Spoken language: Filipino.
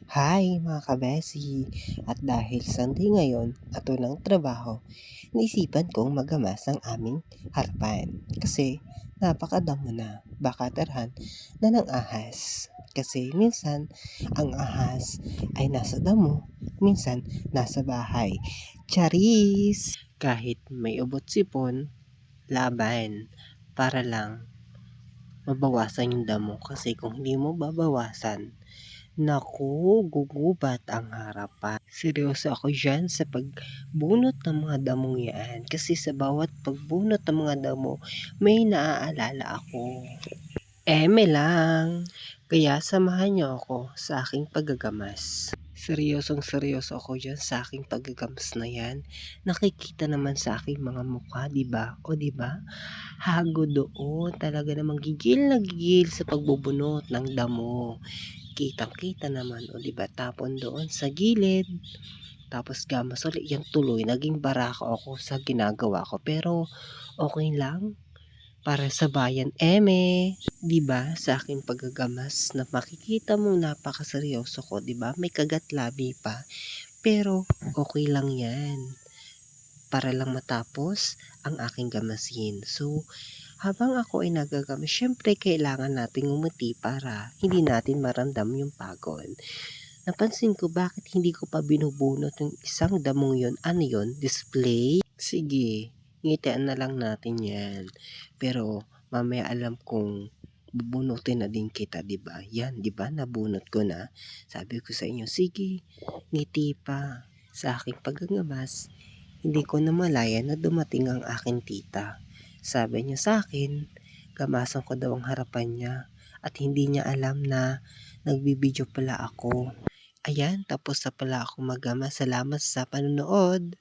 Hi mga kabesi! At dahil Sunday ngayon at walang trabaho, naisipan kong magamas ang aming harapan. Kasi napakadamo na, baka tarhan na ng ahas. Kasi minsan ang ahas ay nasa damo, minsan nasa bahay. Charis! Kahit may ubot sipon, laban para lang mabawasan yung damo. Kasi kung hindi mo babawasan, naku, gugubat ang harapan. Seryoso ako dyan sa pagbunot ng mga damong yan. Kasi sa bawat pagbunot ng mga damo, may naaalala ako. Eme lang. Kaya samahan niyo ako sa aking paggagamas. Seryosong seryoso ako dyan sa aking paggagamas na yan. Nakikita naman sa aking mga mukha, diba? O diba? Hago doon. Talaga namang gigil na gigil sa pagbubunot ng damo. Kitang-kita naman, o diba, tapon doon sa gilid. Tapos gamas ulit yan tuloy. Naging barako ako sa ginagawa ko. Pero okay lang. Para sa bayan, eme. Diba, sa aking paggagamas na makikita mo napakaseryoso ko, diba? May kagat labi pa. Pero okay lang yan. Para lang matapos ang aking gamasin. So, habang ako ay nagagamas, syempre kailangan nating ngumiti para hindi natin maramdam yung pagod. Napansin ko bakit hindi ko pa binubunot yung isang damong yun. Ano yun? Display? Sige, ngitian na lang natin yan. Pero mamaya alam kong bubunutin na din kita, diba? Yan, diba? Nabunot ko na. Sabi ko sa inyo, sige, ngiti pa. Sa aking paggangamas, hindi ko na malaya na dumating ang aking tita. Sabi niya sa akin, gamasan ko daw ang harapan niya at hindi niya alam na nagbibideo pala ako. Ayan, tapos na pala ako magamas. Salamat sa panonood.